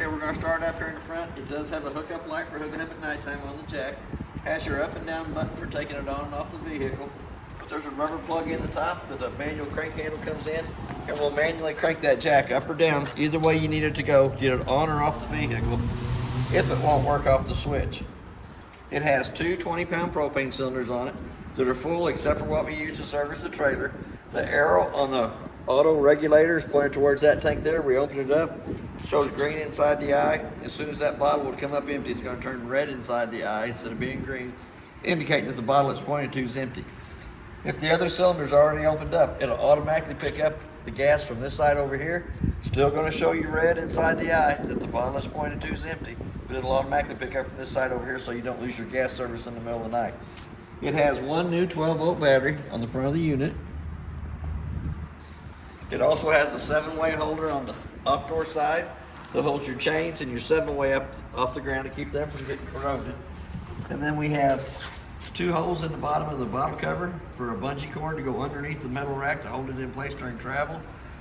Okay, we're going to start out here in the front. It does have a hookup light for hooking up at nighttime on the jack. Has your up and down button for taking it on and off the vehicle. But there's a rubber plug in the top that a manual crank handle comes in, and we'll manually crank that jack up or down either way you need it to go, get it on or off the vehicle if it won't work off the switch. It has two 20-pound propane cylinders on it that are full except for what we use to service the trailer. The arrow on the auto regulator is pointed towards that tank there. We open it up, it shows green inside the eye. As soon as that bottle would come up empty, it's going to turn red inside the eye instead of being green, indicating that the bottle it's pointed to is empty. If the other cylinder's already opened up, it'll automatically pick up the gas from this side over here. Still going to show you red inside the eye that the bottle it's pointed to is empty, but it'll automatically pick up from this side over here so you don't lose your gas service in the middle of the night. It has one new 12-volt battery on the front of the unit. It also has a 7-way holder on the off door side that holds your chains and your 7-way up off the ground to keep them from getting corroded. And then we have two holes in the bottom of the bottle cover for a bungee cord to go underneath the metal rack to hold it in place during travel.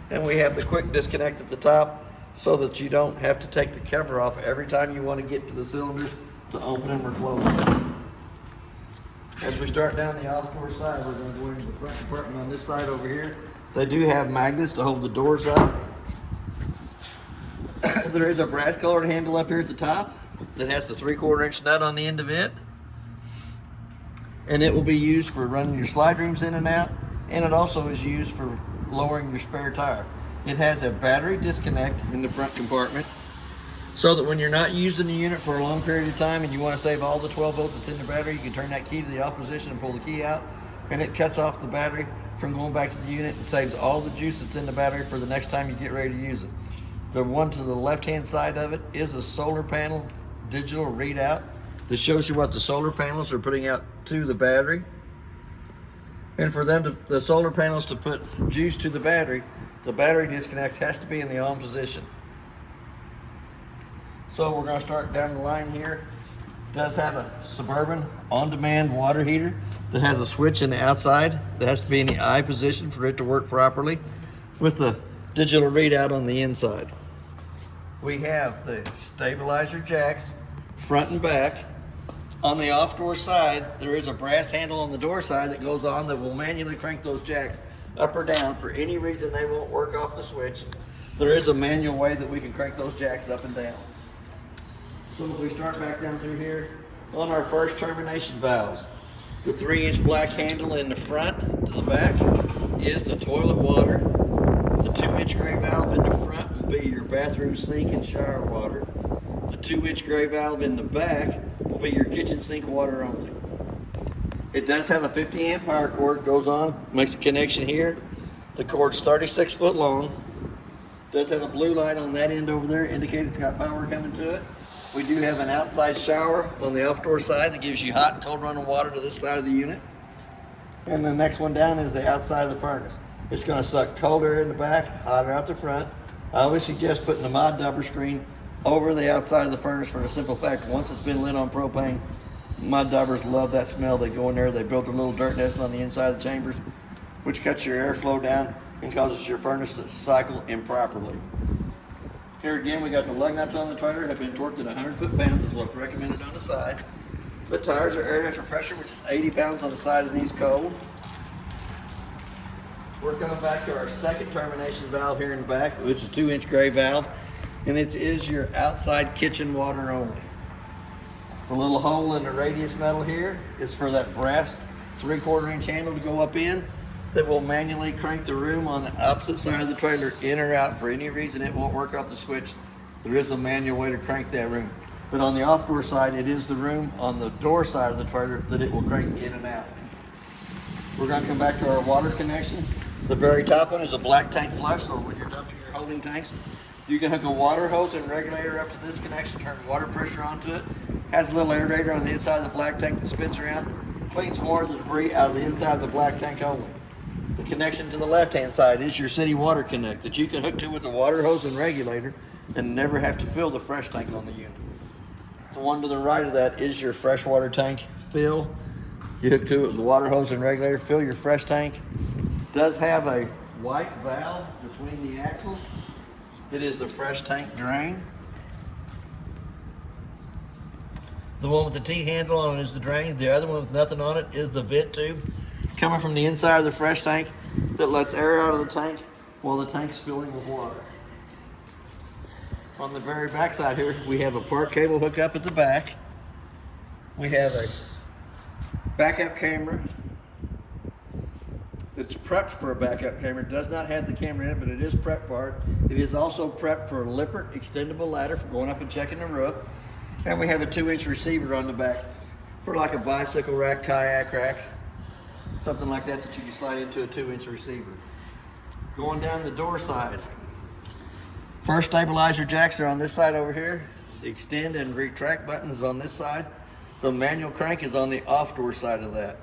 And we have the quick disconnect at the top so that you don't have to take the cover off every time you want to get to the cylinders to open them or close them. As we start down the off door side, we're going to go into the front compartment on this side over here. They do have magnets to hold the doors up. There is a brass colored handle up here at the top that has the 3/4 inch nut on the end of it. And it will be used for running your slide rooms in and out. And it also is used for lowering your spare tire. It has a battery disconnect in the front compartment so that when you're not using the unit for a long period of time and you want to save all the 12 volts that's in the battery, you can turn that key to the off position and pull the key out, and it cuts off the battery from going back to the unit and saves all the juice that's in the battery for the next time you get ready to use it. The one to the left-hand side of it is a solar panel digital readout that shows you what the solar panels are putting out to the battery. And for them to, the solar panels to put juice to the battery disconnect has to be in the on position. So we're going to start down the line here. It does have a Suburban on-demand water heater that has a switch in the outside that has to be in the I position for it to work properly with the digital readout on the inside. We have the stabilizer jacks front and back. On the off door side, there is a brass handle on the door side that goes on that will manually crank those jacks up or down. For any reason they won't work off the switch, there is a manual way that we can crank those jacks up and down. So if we start back down through here, on our first termination valves, the 3-inch black handle in the front to the back is the toilet water. The 2-inch gray valve in the front will be your bathroom sink and shower water. The 2-inch gray valve in the back will be your kitchen sink water only. It does have a 50 amp power cord, goes on, makes a connection here. The cord's 36 foot long. Does have a blue light on that end over there, indicating it's got power coming to it. We do have an outside shower on the off-door side that gives you hot and cold running water to this side of the unit. And the next one down is the outside of the furnace. It's going to suck cold air in the back, hot air out the front. I always suggest putting the mod dubber screen over the outside of the furnace for the simple fact, once it's been lit on propane, mod dubbers love that smell. They go in there, they build a little dirt nest on the inside of the chambers, which cuts your airflow down and causes your furnace to cycle improperly. Here again, we got the lug nuts on the trailer, have been torqued at 100 foot-pounds, is what's recommended on the side. The tires are air after pressure, which is 80 pounds on the side of these cold. We're coming back to our second termination valve here in the back, which is a 2-inch gray valve, and it is your outside kitchen water only. The little hole in the radius metal here is for that brass 3/4 inch handle to go up in that will manually crank the room on the opposite side of the trailer in or out. For any reason it won't work off the switch, there is a manual way to crank that room. But on the off door side, it is the room on the door side of the trailer that it will crank in and out. We're going to come back to our water connections. The very top one is a black tank flush, so when you're dumping your holding tanks, you can hook a water hose and regulator up to this connection, turn water pressure onto it. Has a little aerator on the inside of the black tank that spins around, cleans more of the debris out of the inside of the black tank only. The connection to the left-hand side is your city water connect that you can hook to with the water hose and regulator and never have to fill the fresh tank on the unit. The one to the right of that is your freshwater tank fill. You hook to it with the water hose and regulator, fill your fresh tank. Does have a white valve between the axles. It is the fresh tank drain. The one with the T-handle on it is the drain. The other one with nothing on it is the vent tube coming from the inside of the fresh tank that lets air out of the tank while the tank's filling with water. On the very back side here, we have a park cable hookup at the back. We have a backup camera that's prepped for a backup camera. It does not have the camera in it, but it is prepped for it. It is also prepped for a Lippert extendable ladder for going up and checking the roof. And we have a 2-inch receiver on the back for like a bicycle rack, kayak rack, something like that that you can slide into a 2-inch receiver. Going down the door side, first stabilizer jacks are on this side over here. The extend and retract button is on this side. The manual crank is on the off door side of that.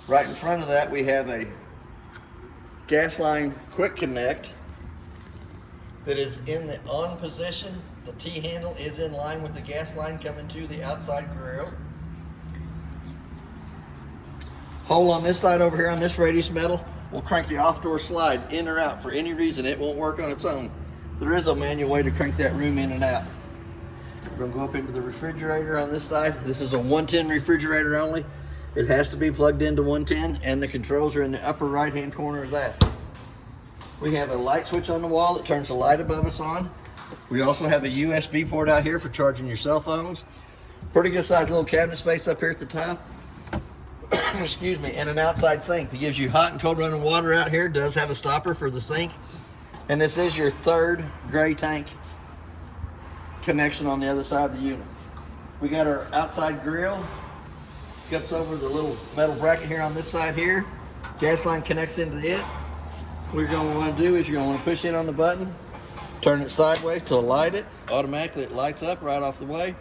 Right in front of that, we have a gas line quick connect that is in the on position. The T-handle is in line with the gas line coming to the outside grill. Hole on this side over here on this radius metal will crank the off door slide in or out. For any reason, it won't work on its own. There is a manual way to crank that room in and out. We're gonna go up into the refrigerator on this side. This is a 110 refrigerator only. It has to be plugged into 110, and the controls are in the upper right-hand corner of that. We have a light switch on the wall that turns the light above us on. We also have a USB port out here for charging your cell phones. Pretty good sized little cabinet space up here at the top. Excuse me, and an outside sink that gives you hot and cold running water out here. It does have a stopper for the sink. And this is your third gray tank connection on the other side of the unit. We got our outside grill. Cuts over the little metal bracket here on this side here. Gas line connects into it. What you're going to want to do is you're going to want to push in on the button, turn it sideways to light it. Automatically it lights up right off the way.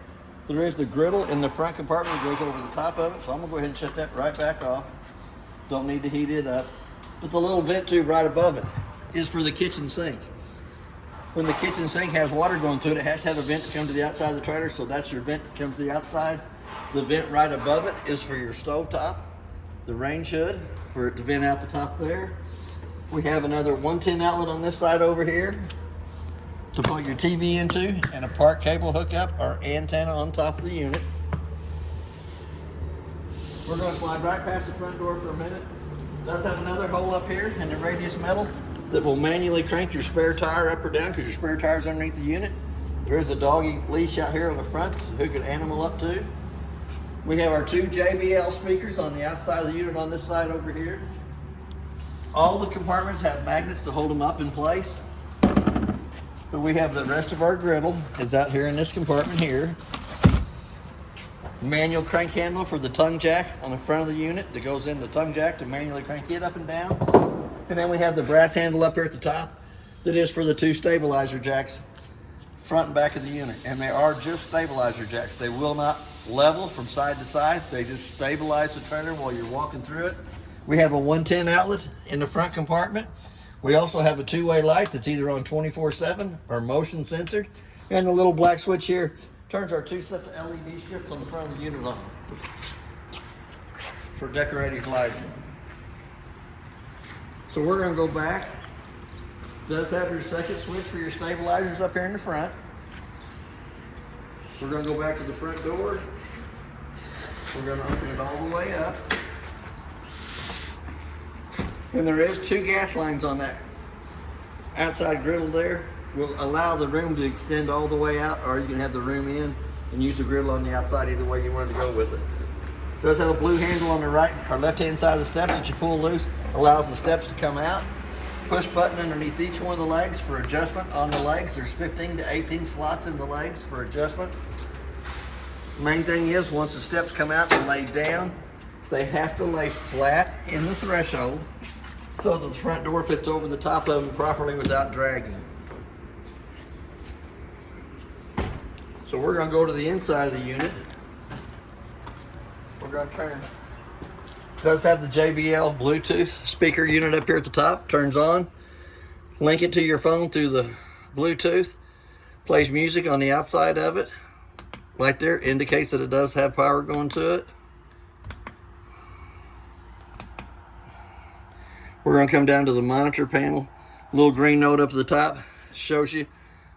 There is the griddle in the front compartment that goes over the top of it, so I'm going to go ahead and shut that right back off. Don't need to heat it up. But the little vent tube right above it is for the kitchen sink. When the kitchen sink has water going through it, it has to have a vent to come to the outside of the trailer, so that's your vent that comes to the outside. The vent right above it is for your stovetop, the range hood, for it to vent out the top there. We have another 110 outlet on this side over here to plug your TV into, and a park cable hookup or antenna on top of the unit. We're going to slide right past the front door for a minute. It does have another hole up here in the radius metal that will manually crank your spare tire up or down because your spare tire is underneath the unit. There is a doggy leash out here on the front so who could animal up to. We have our 2 JBL speakers on the outside of the unit on this side over here. All the compartments have magnets to hold them up in place. But we have the rest of our griddle is out here in this compartment here. Manual crank handle for the tongue jack on the front of the unit that goes in the tongue jack to manually crank it up and down. And then we have the brass handle up here at the top that is for the 2 stabilizer jacks front and back of the unit. And they are just stabilizer jacks. They will not level from side to side. They just stabilize the trailer while you're walking through it. We have a 110 outlet in the front compartment. We also have a 2-way light that's either on 24/7 or motion censored. And the little black switch here turns our 2 sets of LED strips on the front of the unit on for decorative lighting. So we're going to go back. It does have your second switch for your stabilizers up here in the front. We're going to go back to the front door. We're going to open it all the way up. And there is 2 gas lines on that outside griddle there. Will allow the room to extend all the way out, or you can have the room in and use the griddle on the outside either way you wanted to go with it. It does have a blue handle on the right or left hand side of the steps that you pull loose. Allows the steps to come out. Push button underneath each one of the legs for adjustment on the legs. There's 15 to 18 slots in the legs for adjustment. Main thing is once the steps come out and lay down, they have to lay flat in the threshold so that the front door fits over the top of them properly without dragging. So we're going to go to the inside of the unit. We're going to turn. It does have the JBL Bluetooth speaker unit up here at the top. Turns on. Link it to your phone through the Bluetooth. Plays music on the outside of it. Right there indicates that it does have power going to it. We're going to come down to the monitor panel. Little green note up at the top shows you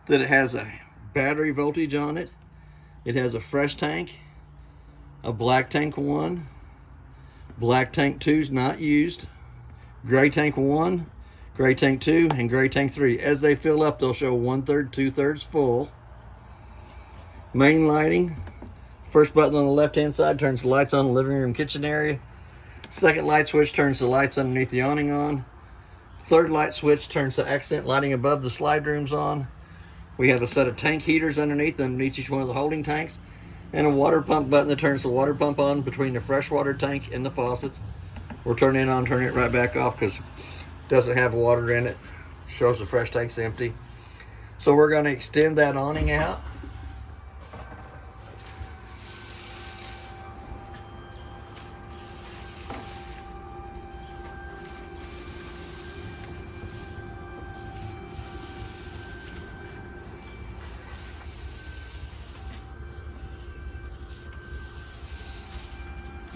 that it has a battery voltage on it. It has a fresh tank. a black tank 1, black tank 2 is not used, gray tank 1, gray tank 2, and gray tank 3. As they fill up, they'll show 1/3, 2/3 full. Main lighting. First button on the left-hand side turns the lights on the living room kitchen area. Second light switch turns the lights underneath the awning on. Third light switch turns the accent lighting above the slide rooms on. We have a set of tank heaters underneath each one of the holding tanks, and a water pump button that turns the water pump on between the freshwater tank and the faucets. We'll turn it on, turn it right back off because it doesn't have water in it. Shows the fresh tank's empty. So we're going to extend that awning out.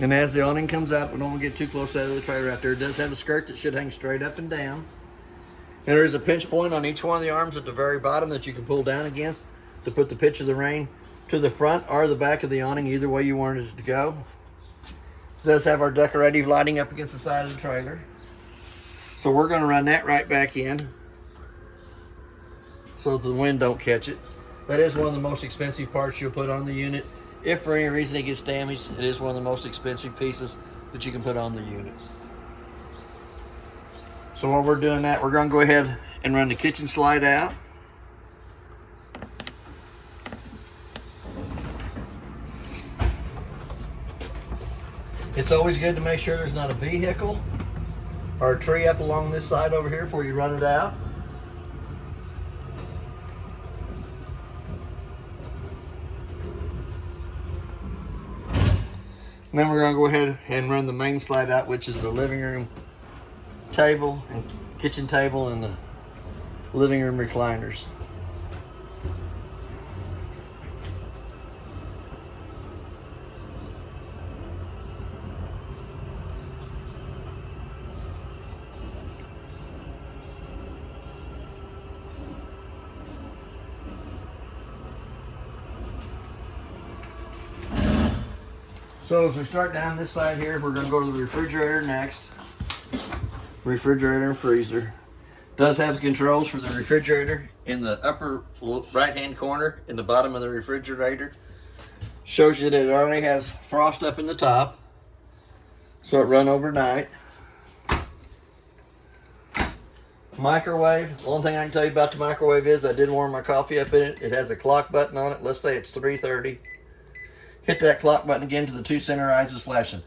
And as the awning comes out, we don't want to get too close out of the trailer out there. It does have a skirt that should hang straight up and down. And there is a pinch point on each one of the arms at the very bottom that you can pull down against to put the pitch of the rain to the front or the back of the awning, either way you wanted it to go. It does have our decorative lighting up against the side of the trailer. So we're going to run that right back in so that the wind don't catch it. That is one of the most expensive parts you'll put on the unit. If for any reason it gets damaged, it is one of the most expensive pieces that you can put on the unit. So while we're doing that, we're going to go ahead and run the kitchen slide out. It's always good to make sure there's not a vehicle or a tree up along this side over here before you run it out. And then we're going to go ahead and run the main slide out, which is the living room table and kitchen table and the living room recliners. So as we start down this side here, we're going to go to the refrigerator next. Refrigerator and freezer. Does have the controls for the refrigerator in the upper right hand corner in the bottom of the refrigerator. Shows you that it already has frost up in the top, so it run overnight. Microwave. The only thing I can tell you about the microwave is I did warm my coffee up in it. It has a clock button on it. Let's say it's 3:30. Hit that clock button again to the 2 center eyes is flashing.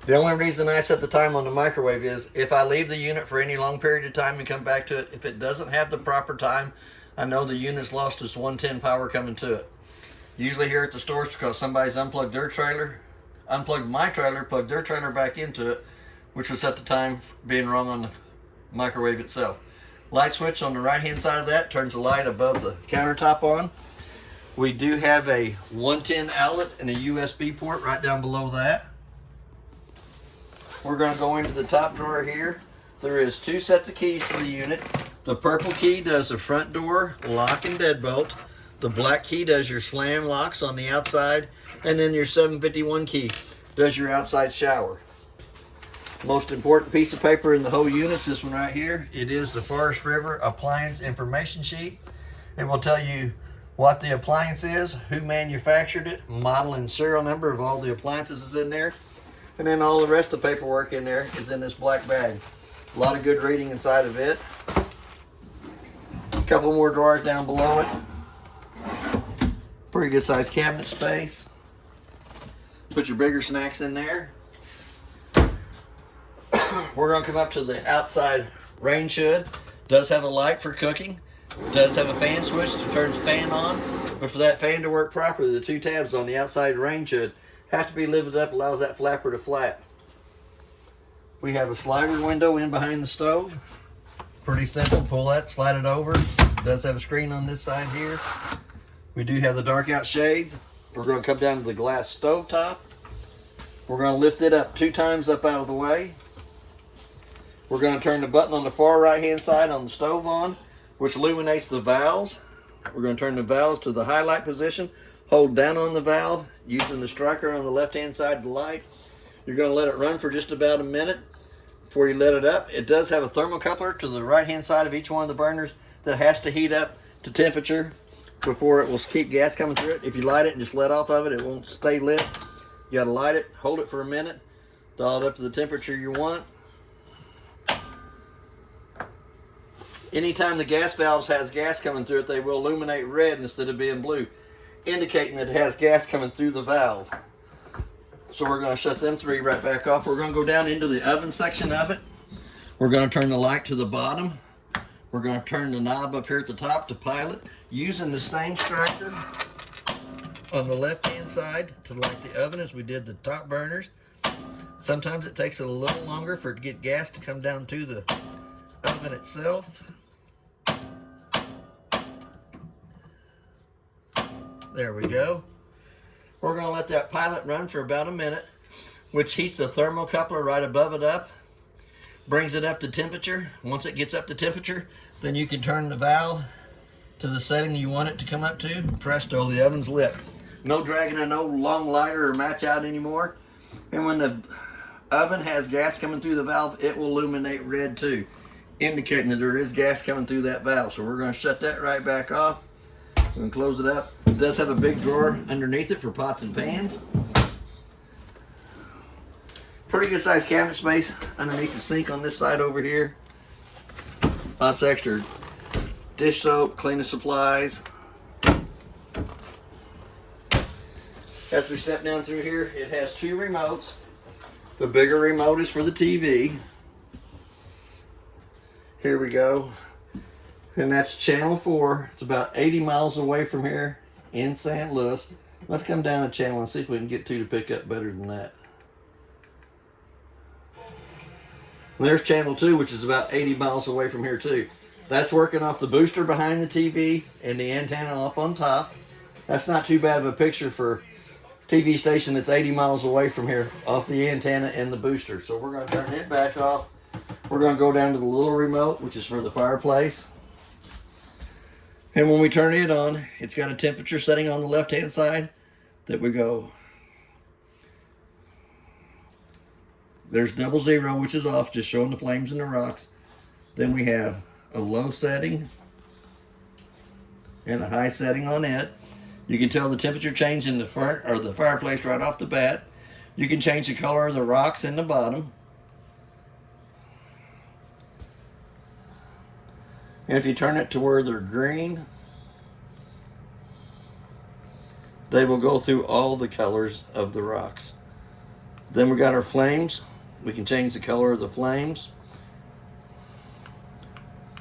The only reason I set the time on the microwave is if I leave the unit for any long period of time and come back to it, if it doesn't have the proper time, I know the unit's lost its 110 power coming to it. Usually here at the stores, because somebody's unplugged their trailer, unplugged my trailer, plugged their trailer back into it, which would set the time being wrong on the microwave itself. Light switch on the right hand side of that turns the light above the countertop on. We do have a 110 outlet and a USB port right down below that. We're going to go into the top drawer here. There is 2 sets of keys to the unit. The purple key does the front door lock and deadbolt. The black key does your slam locks on the outside. And then your 751 key does your outside shower. Most important piece of paper in the whole unit is this one right here. It is the Forest River Appliance Information Sheet. It will tell you what the appliance is, who manufactured it, model and serial number of all the appliances is in there, and then all the rest of the paperwork in there is in this black bag. A lot of good reading inside of it. A couple more drawers down below it. Pretty good sized cabinet space. Put your bigger snacks in there. We're going to come up to the outside range hood. Does have a light for cooking. Does have a fan switch that turns the fan on, but for that fan to work properly, the 2 tabs on the outside range hood have to be lifted up, allows that flapper to flap. We have a slider window in behind the stove. Pretty simple, pull that, slide it over. Does have a screen on this side here. We do have the dark out shades. We're going to come down to the glass stove top. We're going to lift it up 2 times up out of the way. We're going to turn the button on the far right hand side on the stove on, which illuminates the valves. We're going to turn the valves to the highlight position, hold down on the valve using the striker on the left-hand side of the light. You're going to let it run for just about a minute before you let it up. It does have a thermocoupler to the right-hand side of each one of the burners that has to heat up to temperature before it will keep gas coming through it. If you light it and just let off of it, it won't stay lit. You got to light it, hold it for a minute, dial it up to the temperature you want. Anytime the gas valves has gas coming through it, they will illuminate red instead of being blue, indicating that it has gas coming through the valve. So we're going to shut them three right back off. We're going to go down into the oven section of it. We're going to turn the light to the bottom. We're going to turn the knob up here at the top to pilot, using the same striker on the left-hand side to light the oven as we did the top burners. Sometimes it takes a little longer for it to get gas to come down to the oven itself. There we go. We're going to let that pilot run for about a minute, which heats the thermocoupler right above it up, brings it up to temperature. Once it gets up to temperature, then you can turn the valve to the setting you want it to come up to. Presto, the oven's lit. No dragging and no long lighter or match out anymore. And when the oven has gas coming through the valve, it will illuminate red too, indicating that there is gas coming through that valve. So we're going to shut that right back off and close it up. It does have a big drawer underneath it for pots and pans. Pretty good sized cabinet space underneath the sink on this side over here. Lots of extra dish soap, cleaning supplies. As we step down through here, it has two remotes. The bigger remote is for the TV. Here we go. And that's channel 4. It's about 80 miles away from here in St. Louis. Let's come down a channel and see if we can get two to pick up better than that. There's channel 2, which is about 80 miles away from here too. That's working off the booster behind the TV and the antenna up on top. That's not too bad of a picture for TV station that's 80 miles away from here, off the antenna and the booster. So we're going to turn it back off. We're going to go down to the little remote, which is for the fireplace. And when we turn it on, it's got a temperature setting on the left-hand side that we go. There's 00, which is off, just showing the flames and the rocks. Then we have a low setting and a high setting on it. You can tell the temperature change in the front or the fireplace right off the bat. You can change the color of the rocks in the bottom. And if you turn it to where they're green, they will go through all the colors of the rocks. Then we got our flames. We can change the color of the flames.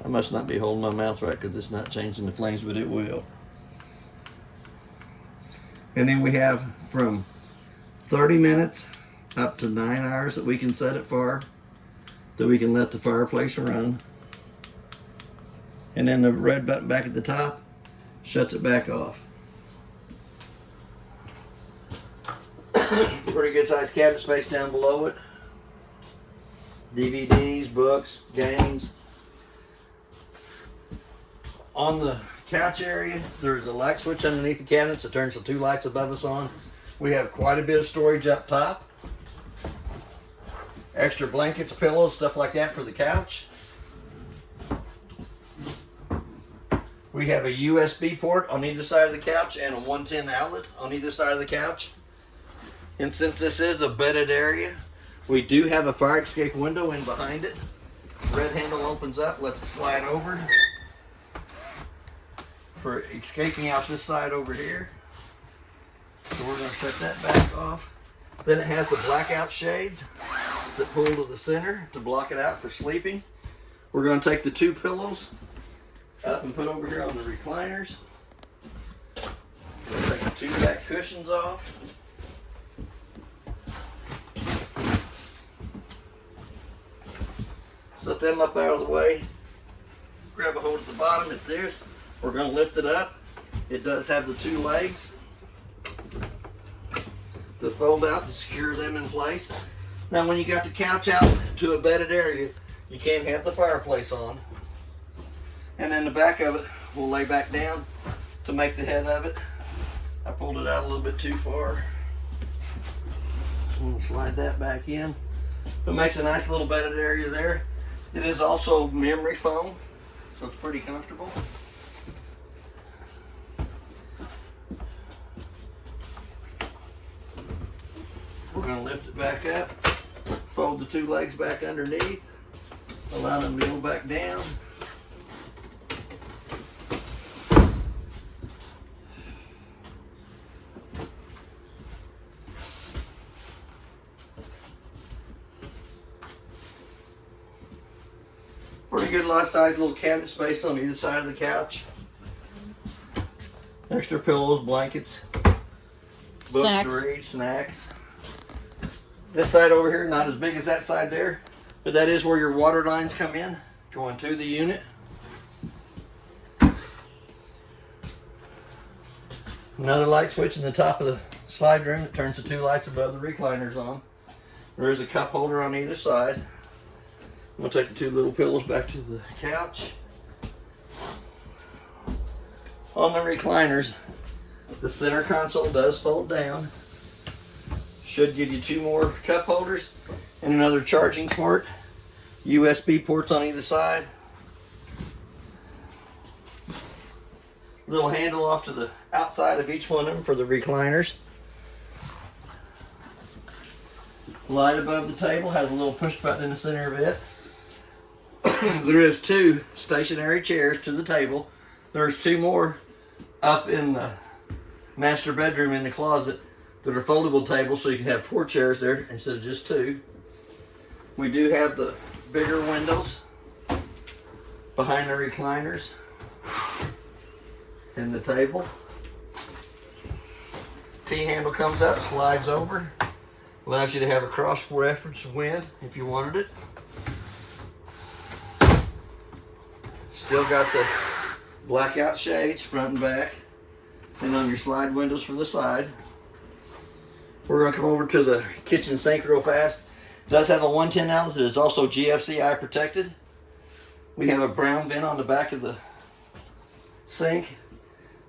I must not be holding my mouth right because it's not changing the flames, but it will. And then we have from 30 minutes up to 9 hours that we can set it for, that we can let the fireplace run. And then the red button back at the top shuts it back off. Pretty good sized cabinet space down below it. DVDs, books, games. On the couch area, there's a light switch underneath the cabinets that turns the two lights above us on. We have quite a bit of storage up top. Extra blankets, pillows, stuff like that for the couch. We have a USB port on either side of the couch and a 110 outlet on either side of the couch. And since this is a bedded area, we do have a fire escape window in behind it. Red handle opens up, lets it slide over for escaping out this side over here. So we're going to shut that back off. Then it has the blackout shades that pull to the center to block it out for sleeping. We're going to take the two pillows up and put over here on the recliners. We'll take the two back cushions off. Set them up out of the way. Grab a hold at the bottom at this. We're going to lift it up. It does have the two legs that fold out to secure them in place. Now when you got the couch out to a bedded area, you can't have the fireplace on. And then the back of it will lay back down to make the head of it I pulled it out a little bit too far. I'm gonna slide that back in. It makes a nice little bedded area there. It is also memory foam, so it's pretty comfortable. We're going to lift it back up, fold the two legs back underneath, allow them to go back down. Pretty good lot size little cabinet space on either side of the couch. Extra pillows, blankets, books to read, snacks. This side over here, not as big as that side there, but that is where your water lines come in, going to the unit. Another light switch in the top of the slide room that turns the two lights above the recliners on. There is a cup holder on either side. I'm going to take the two little pillows back to the couch. On the recliners, the center console does fold down. Should give you two more cup holders and another charging port. USB ports on either side. Little handle off to the outside of each one of them for the recliners. Light above the table has a little push button in the center of it. There is two stationary chairs to the table. There's two more up in the master bedroom in the closet that are foldable tables, so you can have 4 chairs there instead of just 2. We do have the bigger windows behind the recliners and the table. T-handle comes up, slides over, allows you to have a cross-reference wind if you wanted it. Still got the blackout shades front and back, and on your slide windows for the side. We're going to come over to the kitchen sink real fast. It does have a 110 outlet that is also GFCI protected. We have a brown vent on the back of the sink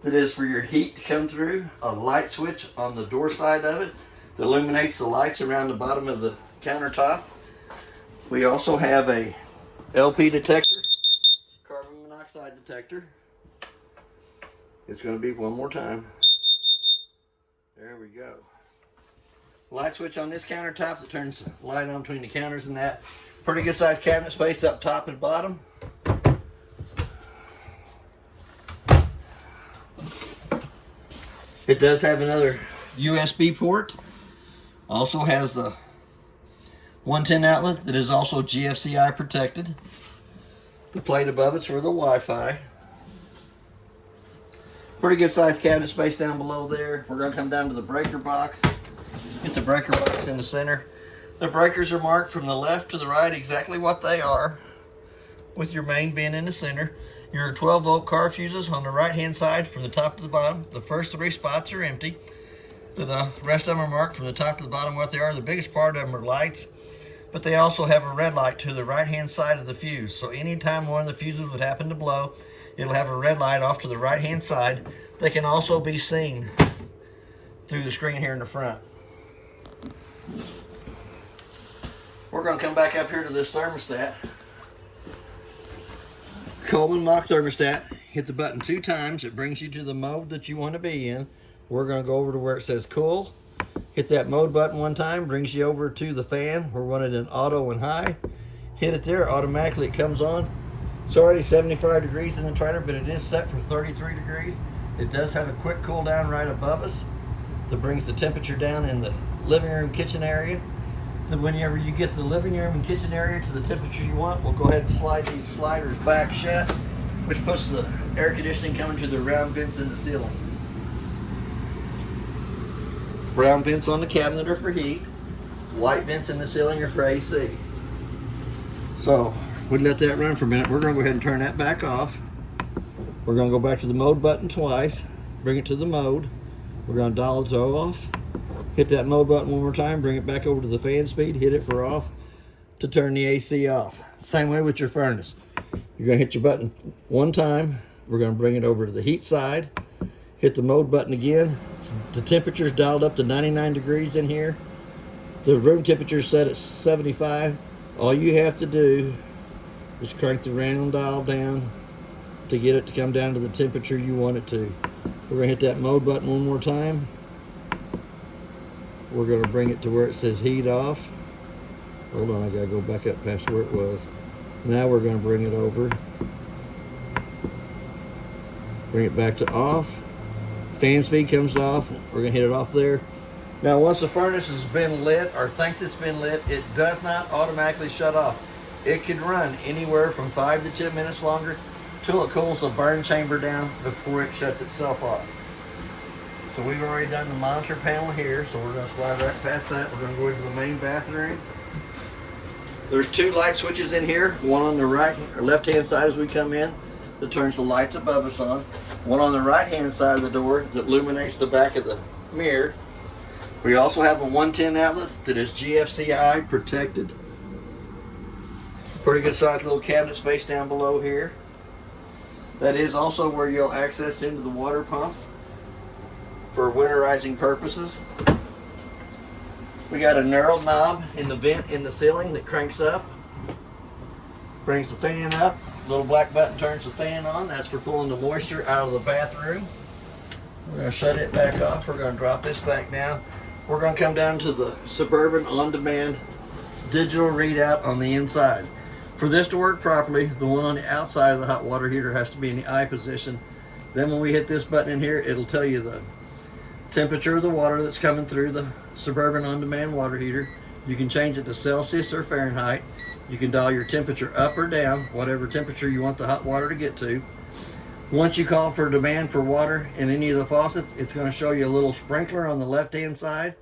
that is for your heat to come through. A light switch on the door side of it that illuminates the lights around the bottom of the countertop. We also have a LP detector, carbon monoxide detector. It's going to beep one more time. There we go. Light switch on this countertop that turns the light on between the counters and that. Pretty good sized cabinet space up top and bottom. It does have another USB port. Also has the 110 outlet that is also GFCI protected. The plate above it's for the Wi-Fi. Pretty good sized cabinet space down below there. We're going to come down to the breaker box. Get the breaker box in the center. The breakers are marked from the left to the right exactly what they are, with your main bin in the center. Your 12 volt car fuses on the right hand side from the top to the bottom. The first 3 spots are empty. The rest of them are marked from the top to the bottom what they are. The biggest part of them are lights, but they also have a red light to the right hand side of the fuse. So anytime one of the fuses would happen to blow, it'll have a red light off to the right hand side. They can also be seen through the screen here in the front. We're going to come back up here to this thermostat. Coleman Mach thermostat. Hit the button 2 times. It brings you to the mode that you want to be in. We're going to go over to where it says cool. Hit that mode button 1 time. Brings you over to the fan. We're running in auto and high. Hit it there. Automatically it comes on. It's already 75 degrees in the trailer, but it is set for 33 degrees. It does have a quick cool down right above us that brings the temperature down in the living room kitchen area. Then whenever you get the living room and kitchen area to the temperature you want, we'll go ahead and slide these sliders back shut, which puts the air conditioning coming to the round vents in the ceiling. Brown vents on the cabinet are for heat. White vents in the ceiling are for AC. So we'll let that run for a minute. We're going to go ahead and turn that back off. We're going to go back to the mode button twice, bring it to the mode. We're going to dial it off. Hit that mode button 1 more time, bring it back over to the fan speed, hit it for off to turn the AC off. Same way with your furnace. You're going to hit your button 1 time. We're going to bring it over to the heat side. Hit the mode button again. The temperature's dialed up to 99 degrees in here. The room temperature is set at 75. All you have to do is crank the round dial down to get it to come down to the temperature you want it to. We're going to hit that mode button one more time. We're going to bring it to where it says heat off. Hold on, I got to go back up past where it was. Now we're going to bring it over. Bring it back to off. Fan speed comes off. We're going to hit it off there. Now once the furnace has been lit or thinks it's been lit, it does not automatically shut off. It can run anywhere from 5 to 10 minutes longer till it cools the burn chamber down before it shuts itself off. So we've already done the monitor panel here, so we're going to slide right past that. We're going to go into the main bathroom. There's 2 light switches in here, one on the right or left hand side as we come in that turns the lights above us on, one on the right hand side of the door that illuminates the back of the mirror. We also have a 110 outlet that is GFCI protected. Pretty good sized little cabinet space down below here. That is also where you'll access into the water pump for winterizing purposes. We got a narrowed knob in the vent in the ceiling that cranks up, brings the fan up. Little black button turns the fan on. That's for pulling the moisture out of the bathroom. We're going to shut it back off. We're going to drop this back down. We're going to come down to the Suburban on-demand digital readout on the inside. For this to work properly, the one on the outside of the hot water heater has to be in the I position. Then when we hit this button in here, it'll tell you the temperature of the water that's coming through the Suburban on-demand water heater. You can change it to Celsius or Fahrenheit. You can dial your temperature up or down, whatever temperature you want the hot water to get to. Once you call for demand for water in any of the faucets, it's going to show you a little sprinkler on the left-hand side.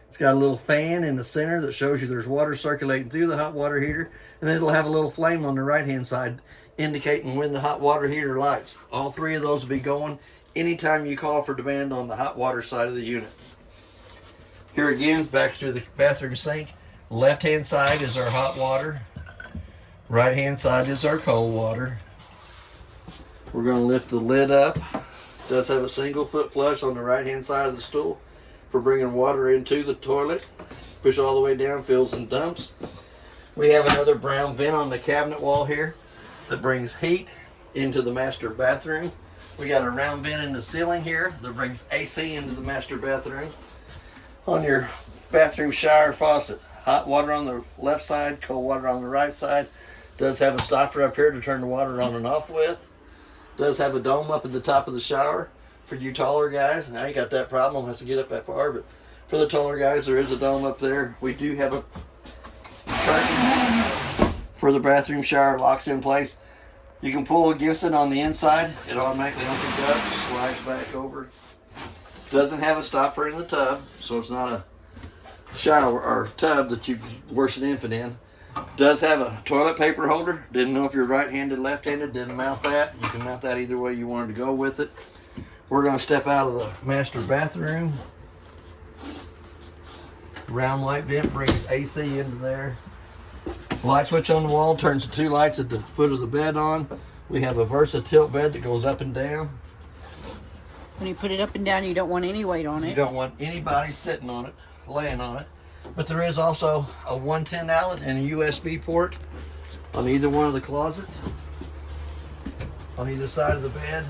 It's got a little fan in the center that shows you there's water circulating through the hot water heater, and then it'll have a little flame on the right-hand side indicating when the hot water heater lights. All 3 of those will be going anytime you call for demand on the hot water side of the unit. Here again, back to the bathroom sink. Left-hand side is our hot water. Right-hand side is our cold water. We're going to lift the lid up. It does have a single foot flush on the right-hand side of the stool for bringing water into the toilet. Push all the way down, fills and dumps. We have another brown vent on the cabinet wall here that brings heat into the master bathroom. We got a round vent in the ceiling here that brings AC into the master bathroom. On your bathroom shower faucet, hot water on the left side, cold water on the right side. Does have a stopper up here to turn the water on and off with. Does have a dome up at the top of the shower for you taller guys. I ain't got that problem, I don't have to get up that far, but for the taller guys, there is a dome up there. We do have a curtain for the bathroom shower, locks in place. You can pull against it on the inside. It automatically opens up, slides back over. Doesn't have a stopper in the tub, so it's not a shower or tub that you wash an infant in. Does have a toilet paper holder. Didn't know if you're right-handed, left-handed. Didn't mount that. You can mount that either way you wanted to go with it. We're going to step out of the master bathroom. Round light vent brings AC into there. Light switch on the wall turns the 2 lights at the foot of the bed on. We have a Versa tilt bed that goes up and down. When you put it up and down, you don't want any weight on it. You don't want anybody sitting on it, laying on it. But there is also a 110 outlet and a USB port on either one of the closets. On either side of the bed.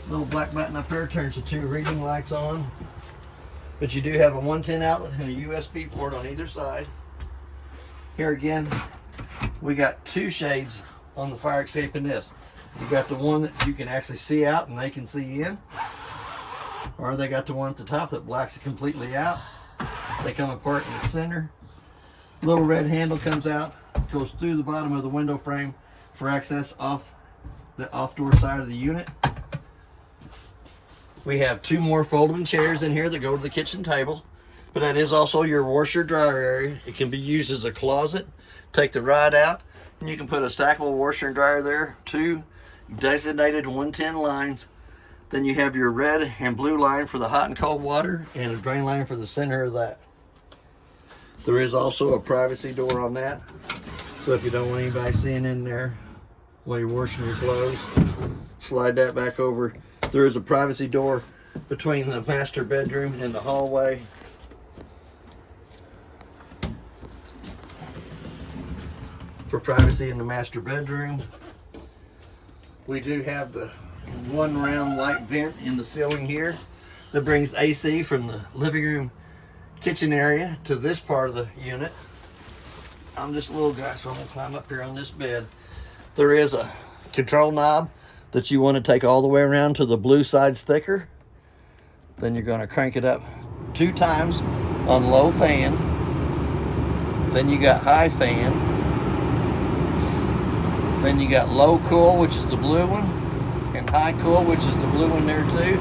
Little black button up here turns the 2 reading lights on. But you do have a 110 outlet and a USB port on either side. Here again, we got 2 shades on the fire escape in this. You got the one that you can actually see out and they can see in. Or they got the one at the top that blacks it completely out. They come apart in the center. Little red handle comes out, goes through the bottom of the window frame for access off the off-door side of the unit. We have 2 more folding chairs in here that go to the kitchen table, but that is also your washer dryer area. It can be used as a closet. Take the rod out, and you can put a stackable washer and dryer there, 2 designated 110 lines. Then you have your red and blue line for the hot and cold water and a drain line for the center of that. There is also a privacy door on that. So if you don't want anybody seeing in there while you're washing your clothes, slide that back over. There is a privacy door between the master bedroom and the hallway. For privacy in the master bedroom. We do have the one round light vent in the ceiling here that brings AC from the living room kitchen area to this part of the unit. I'm just a little guy, so I'm gonna climb up here on this bed. There is a control knob that you want to take all the way around to the blue side's thicker. Then you're gonna crank it up 2 times on low fan. Then you got high fan. Then you got low cool, which is the blue one, and high cool, which is the blue one there too.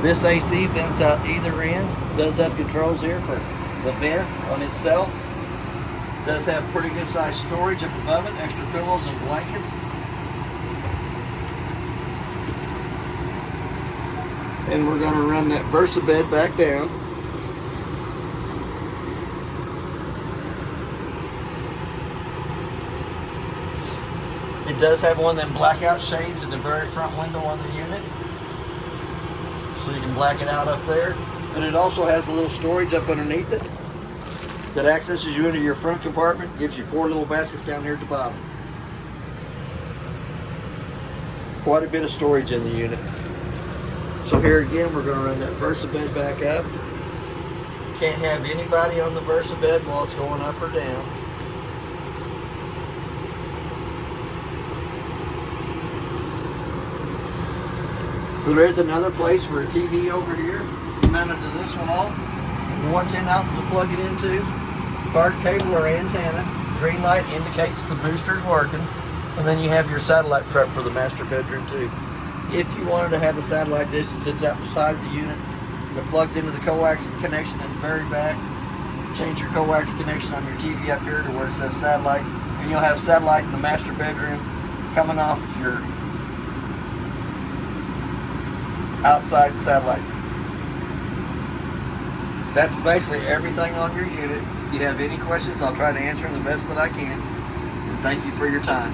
This AC vents out either end. Does have controls here for the vent on itself. Does have pretty good sized storage up above it, extra pillows and blankets. And we're going to run that Versa bed back down. It does have one of them blackout shades in the very front window on the unit, so you can black it out up there. And it also has a little storage up underneath it that accesses you into your front compartment, gives you 4 little baskets down here at the bottom. Quite a bit of storage in the unit. So here again, we're going to run that Versa bed back up. Can't have anybody on the Versa bed while it's going up or down. There is another place for a TV over here, mounted to this one all. 110 outlets to plug it into. Card cable or antenna. Green light indicates the booster's working. And then you have your satellite prep for the master bedroom too. If you wanted to have a satellite dish that sits outside the unit, that plugs into the coax connection in the very back, change your coax connection on your TV up here to where it says satellite, and you'll have satellite in the master bedroom coming off your outside satellite. That's basically everything on your unit. If you have any questions, I'll try to answer them the best that I can. And thank you for your time.